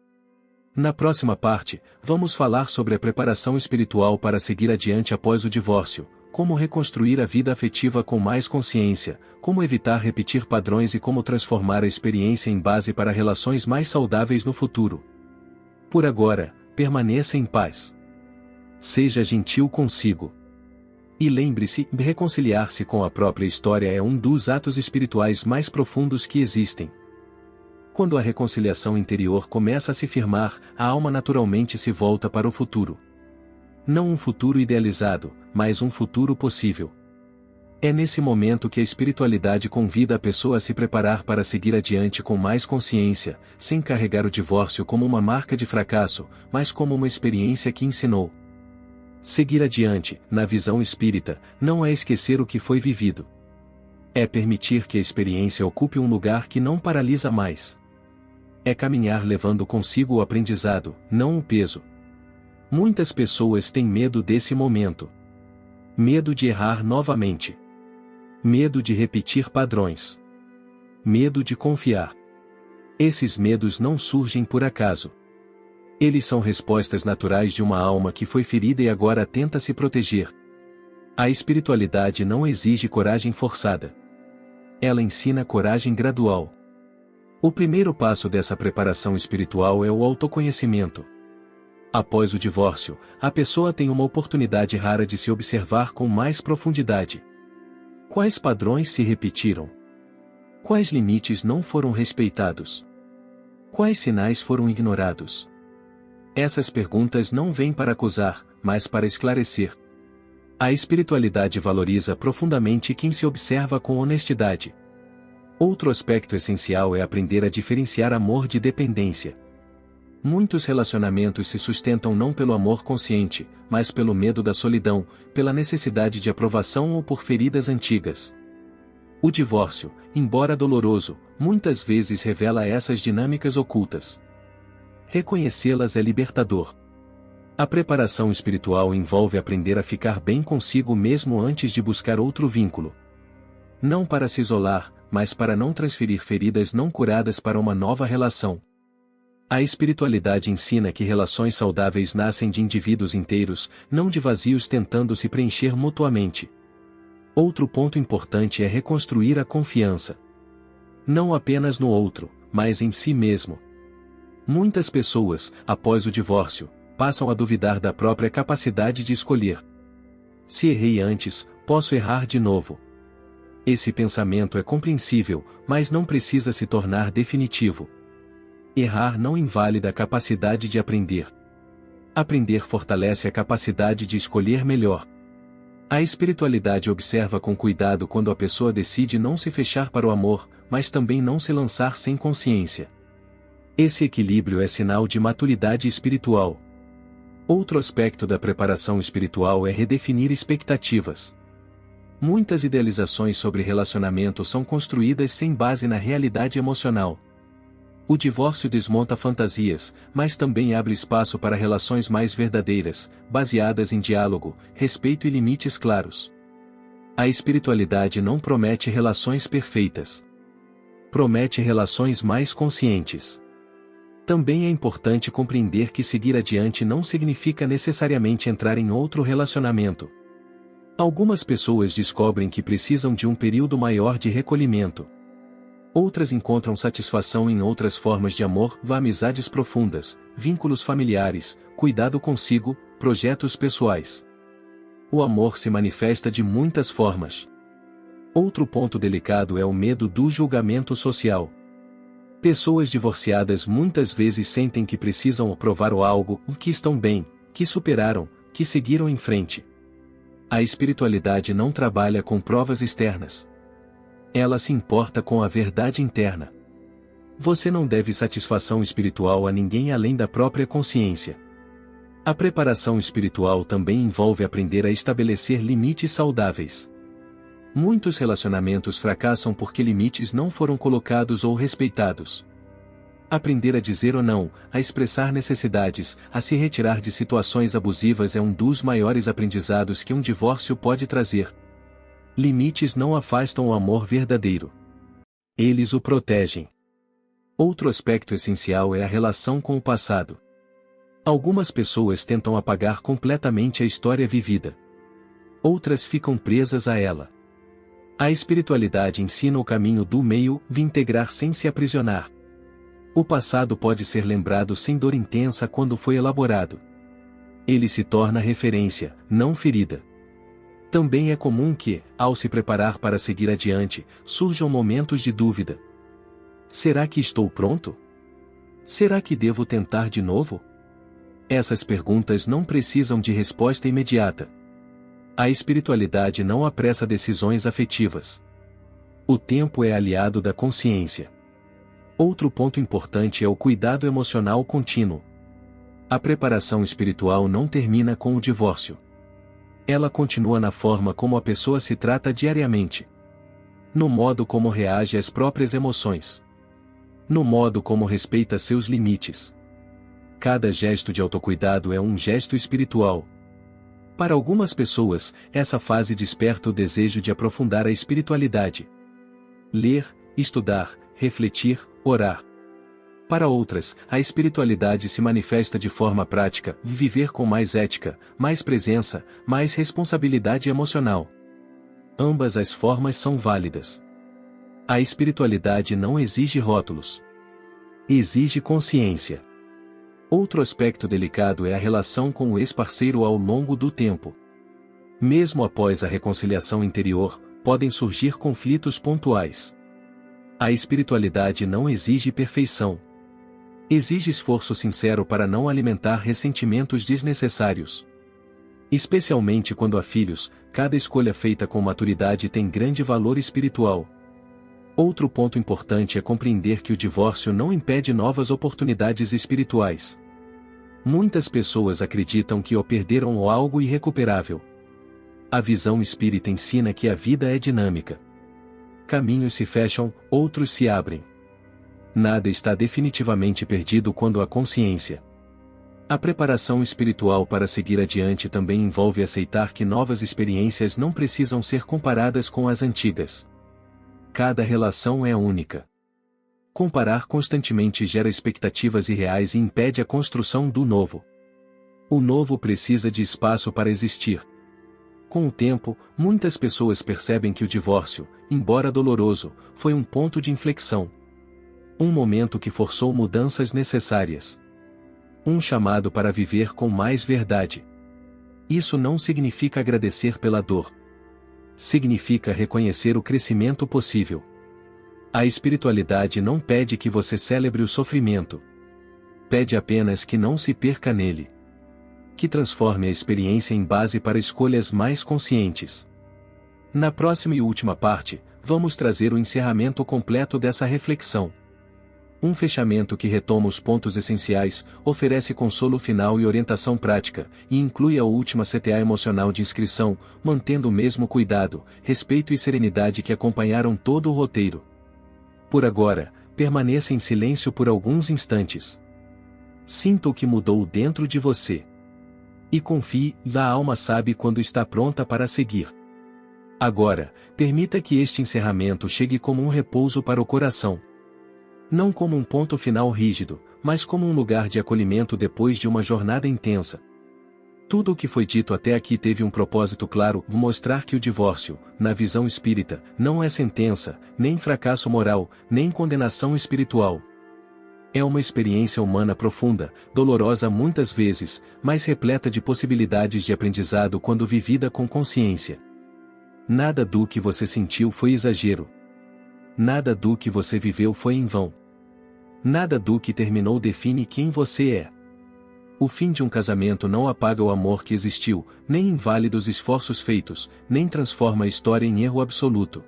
Na próxima parte, vamos falar sobre a preparação espiritual para seguir adiante após o divórcio, como reconstruir a vida afetiva com mais consciência, como evitar repetir padrões e como transformar a experiência em base para relações mais saudáveis no futuro. Por agora, permaneça em paz. Seja gentil consigo. E lembre-se, reconciliar-se com a própria história é um dos atos espirituais mais profundos que existem. Quando a reconciliação interior começa a se firmar, a alma naturalmente se volta para o futuro. Não um futuro idealizado, mas um futuro possível. É nesse momento que a espiritualidade convida a pessoa a se preparar para seguir adiante com mais consciência, sem carregar o divórcio como uma marca de fracasso, mas como uma experiência que ensinou. Seguir adiante, na visão espírita, não é esquecer o que foi vivido. É permitir que a experiência ocupe um lugar que não paralisa mais. É caminhar levando consigo o aprendizado, não o peso. Muitas pessoas têm medo desse momento. Medo de errar novamente. Medo de repetir padrões. Medo de confiar. Esses medos não surgem por acaso. Eles são respostas naturais de uma alma que foi ferida e agora tenta se proteger. A espiritualidade não exige coragem forçada. Ela ensina coragem gradual. O primeiro passo dessa preparação espiritual é o autoconhecimento. Após o divórcio, a pessoa tem uma oportunidade rara de se observar com mais profundidade. Quais padrões se repetiram? Quais limites não foram respeitados? Quais sinais foram ignorados? Essas perguntas não vêm para acusar, mas para esclarecer. A espiritualidade valoriza profundamente quem se observa com honestidade. Outro aspecto essencial é aprender a diferenciar amor de dependência. Muitos relacionamentos se sustentam não pelo amor consciente, mas pelo medo da solidão, pela necessidade de aprovação ou por feridas antigas. O divórcio, embora doloroso, muitas vezes revela essas dinâmicas ocultas. Reconhecê-las é libertador. A preparação espiritual envolve aprender a ficar bem consigo mesmo antes de buscar outro vínculo. Não para se isolar, mas para não transferir feridas não curadas para uma nova relação. A espiritualidade ensina que relações saudáveis nascem de indivíduos inteiros, não de vazios tentando se preencher mutuamente. Outro ponto importante é reconstruir a confiança. Não apenas no outro, mas em si mesmo. Muitas pessoas, após o divórcio, passam a duvidar da própria capacidade de escolher. Se errei antes, posso errar de novo. Esse pensamento é compreensível, mas não precisa se tornar definitivo. Errar não invalida a capacidade de aprender. Aprender fortalece a capacidade de escolher melhor. A espiritualidade observa com cuidado quando a pessoa decide não se fechar para o amor, mas também não se lançar sem consciência. Esse equilíbrio é sinal de maturidade espiritual. Outro aspecto da preparação espiritual é redefinir expectativas. Muitas idealizações sobre relacionamento são construídas sem base na realidade emocional. O divórcio desmonta fantasias, mas também abre espaço para relações mais verdadeiras, baseadas em diálogo, respeito e limites claros. A espiritualidade não promete relações perfeitas. Promete relações mais conscientes. Também é importante compreender que seguir adiante não significa necessariamente entrar em outro relacionamento. Algumas pessoas descobrem que precisam de um período maior de recolhimento. Outras encontram satisfação em outras formas de amor, amizades profundas, vínculos familiares, cuidado consigo, projetos pessoais. O amor se manifesta de muitas formas. Outro ponto delicado é o medo do julgamento social. Pessoas divorciadas muitas vezes sentem que precisam provar algo, que estão bem, que superaram, que seguiram em frente. A espiritualidade não trabalha com provas externas. Ela se importa com a verdade interna. Você não deve satisfação espiritual a ninguém além da própria consciência. A preparação espiritual também envolve aprender a estabelecer limites saudáveis. Muitos relacionamentos fracassam porque limites não foram colocados ou respeitados. Aprender a dizer ou não, a expressar necessidades, a se retirar de situações abusivas é um dos maiores aprendizados que um divórcio pode trazer. Limites não afastam o amor verdadeiro. Eles o protegem. Outro aspecto essencial é a relação com o passado. Algumas pessoas tentam apagar completamente a história vivida. Outras ficam presas a ela. A espiritualidade ensina o caminho do meio, de integrar sem se aprisionar. O passado pode ser lembrado sem dor intensa quando foi elaborado. Ele se torna referência, não ferida. Também é comum que, ao se preparar para seguir adiante, surjam momentos de dúvida. Será que estou pronto? Será que devo tentar de novo? Essas perguntas não precisam de resposta imediata. A espiritualidade não apressa decisões afetivas. O tempo é aliado da consciência. Outro ponto importante é o cuidado emocional contínuo. A preparação espiritual não termina com o divórcio. Ela continua na forma como a pessoa se trata diariamente. No modo como reage às próprias emoções. No modo como respeita seus limites. Cada gesto de autocuidado é um gesto espiritual. Para algumas pessoas, essa fase desperta o desejo de aprofundar a espiritualidade. Ler, estudar, refletir, orar. Para outras, a espiritualidade se manifesta de forma prática, viver com mais ética, mais presença, mais responsabilidade emocional. Ambas as formas são válidas. A espiritualidade não exige rótulos. Exige consciência. Outro aspecto delicado é a relação com o ex-parceiro ao longo do tempo. Mesmo após a reconciliação interior, podem surgir conflitos pontuais. A espiritualidade não exige perfeição. Exige esforço sincero para não alimentar ressentimentos desnecessários. Especialmente quando há filhos, cada escolha feita com maturidade tem grande valor espiritual. Outro ponto importante é compreender que o divórcio não impede novas oportunidades espirituais. Muitas pessoas acreditam que ou perderam algo irrecuperável. A visão espírita ensina que a vida é dinâmica. Caminhos se fecham, outros se abrem. Nada está definitivamente perdido quando há consciência. A preparação espiritual para seguir adiante também envolve aceitar que novas experiências não precisam ser comparadas com as antigas. Cada relação é única. Comparar constantemente gera expectativas irreais e impede a construção do novo. O novo precisa de espaço para existir. Com o tempo, muitas pessoas percebem que o divórcio, embora doloroso, foi um ponto de inflexão. Um momento que forçou mudanças necessárias. Um chamado para viver com mais verdade. Isso não significa agradecer pela dor. Significa reconhecer o crescimento possível. A espiritualidade não pede que você celebre o sofrimento. Pede apenas que não se perca nele. Que transforme a experiência em base para escolhas mais conscientes. Na próxima e última parte, vamos trazer o encerramento completo dessa reflexão. Um fechamento que retoma os pontos essenciais, oferece consolo final e orientação prática, e inclui a última CTA emocional de inscrição, mantendo o mesmo cuidado, respeito e serenidade que acompanharam todo o roteiro. Por agora, permaneça em silêncio por alguns instantes. Sinta o que mudou dentro de você. E confie, a alma sabe quando está pronta para seguir. Agora, permita que este encerramento chegue como um repouso para o coração. Não como um ponto final rígido, mas como um lugar de acolhimento depois de uma jornada intensa. Tudo o que foi dito até aqui teve um propósito claro: mostrar que o divórcio, na visão espírita, não é sentença, nem fracasso moral, nem condenação espiritual. É uma experiência humana profunda, dolorosa muitas vezes, mas repleta de possibilidades de aprendizado quando vivida com consciência. Nada do que você sentiu foi exagero. Nada do que você viveu foi em vão. Nada do que terminou define quem você é. O fim de um casamento não apaga o amor que existiu, nem invalida os esforços feitos, nem transforma a história em erro absoluto.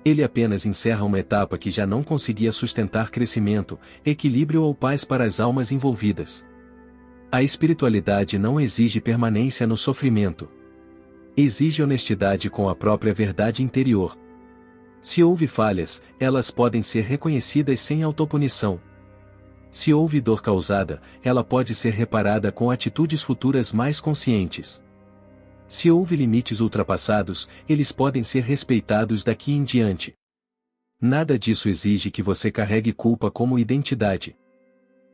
Ele apenas encerra uma etapa que já não conseguia sustentar crescimento, equilíbrio ou paz para as almas envolvidas. A espiritualidade não exige permanência no sofrimento. Exige honestidade com a própria verdade interior. Se houve falhas, elas podem ser reconhecidas sem autopunição. Se houve dor causada, ela pode ser reparada com atitudes futuras mais conscientes. Se houve limites ultrapassados, eles podem ser respeitados daqui em diante. Nada disso exige que você carregue culpa como identidade.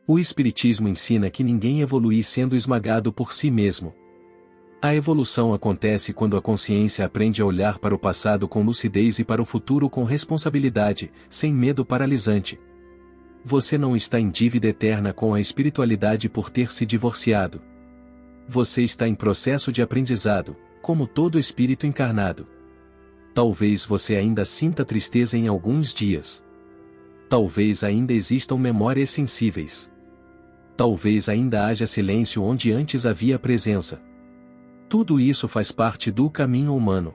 O Espiritismo ensina que ninguém evolui sendo esmagado por si mesmo. A evolução acontece quando a consciência aprende a olhar para o passado com lucidez e para o futuro com responsabilidade, sem medo paralisante. Você não está em dívida eterna com a espiritualidade por ter se divorciado. Você está em processo de aprendizado, como todo espírito encarnado. Talvez você ainda sinta tristeza em alguns dias. Talvez ainda existam memórias sensíveis. Talvez ainda haja silêncio onde antes havia presença. Tudo isso faz parte do caminho humano.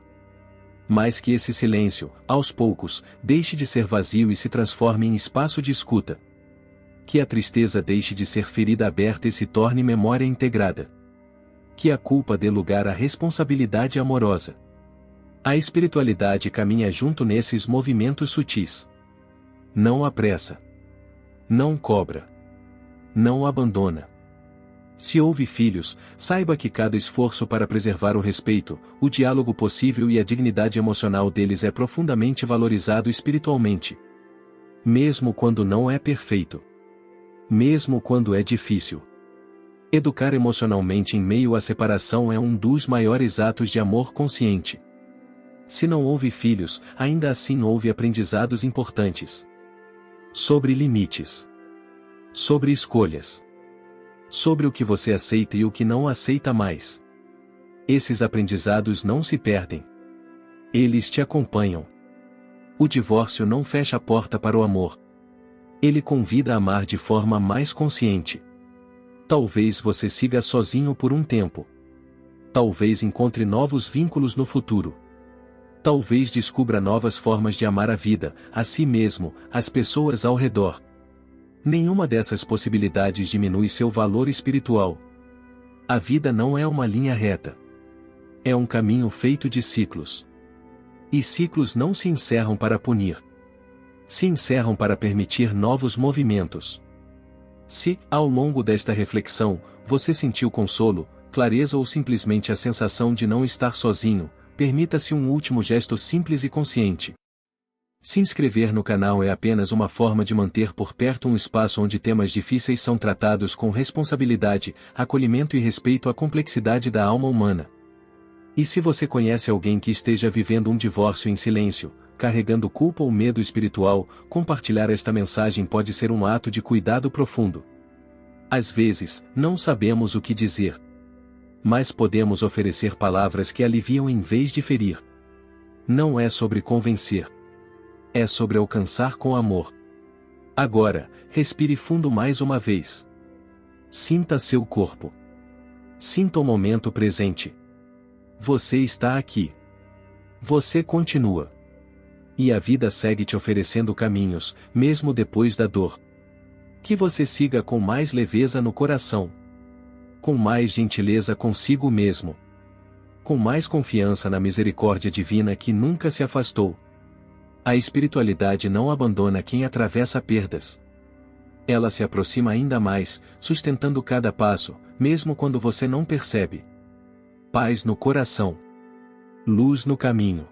Mas que esse silêncio, aos poucos, deixe de ser vazio e se transforme em espaço de escuta. Que a tristeza deixe de ser ferida aberta e se torne memória integrada. Que a culpa dê lugar à responsabilidade amorosa. A espiritualidade caminha junto nesses movimentos sutis. Não apressa. Não cobra. Não abandona. Se houve filhos, saiba que cada esforço para preservar o respeito, o diálogo possível e a dignidade emocional deles é profundamente valorizado espiritualmente. Mesmo quando não é perfeito. Mesmo quando é difícil. Educar emocionalmente em meio à separação é um dos maiores atos de amor consciente. Se não houve filhos, ainda assim houve aprendizados importantes. Sobre limites. Sobre escolhas. Sobre o que você aceita e o que não aceita mais. Esses aprendizados não se perdem. Eles te acompanham. O divórcio não fecha a porta para o amor. Ele convida a amar de forma mais consciente. Talvez você siga sozinho por um tempo. Talvez encontre novos vínculos no futuro. Talvez descubra novas formas de amar a vida, a si mesmo, as pessoas ao redor. Nenhuma dessas possibilidades diminui seu valor espiritual. A vida não é uma linha reta. É um caminho feito de ciclos. E ciclos não se encerram para punir. Se encerram para permitir novos movimentos. Se, ao longo desta reflexão, você sentiu consolo, clareza ou simplesmente a sensação de não estar sozinho, permita-se um último gesto simples e consciente. Se inscrever no canal é apenas uma forma de manter por perto um espaço onde temas difíceis são tratados com responsabilidade, acolhimento e respeito à complexidade da alma humana. E se você conhece alguém que esteja vivendo um divórcio em silêncio, carregando culpa ou medo espiritual, compartilhar esta mensagem pode ser um ato de cuidado profundo. Às vezes, não sabemos o que dizer. Mas podemos oferecer palavras que aliviam em vez de ferir. Não é sobre convencer. É sobre alcançar com amor. Agora, respire fundo mais uma vez. Sinta seu corpo. Sinta o momento presente. Você está aqui. Você continua. E a vida segue te oferecendo caminhos, mesmo depois da dor. Que você siga com mais leveza no coração. Com mais gentileza consigo mesmo. Com mais confiança na misericórdia divina que nunca se afastou. A espiritualidade não abandona quem atravessa perdas. Ela se aproxima ainda mais, sustentando cada passo, mesmo quando você não percebe. Paz no coração. Luz no caminho.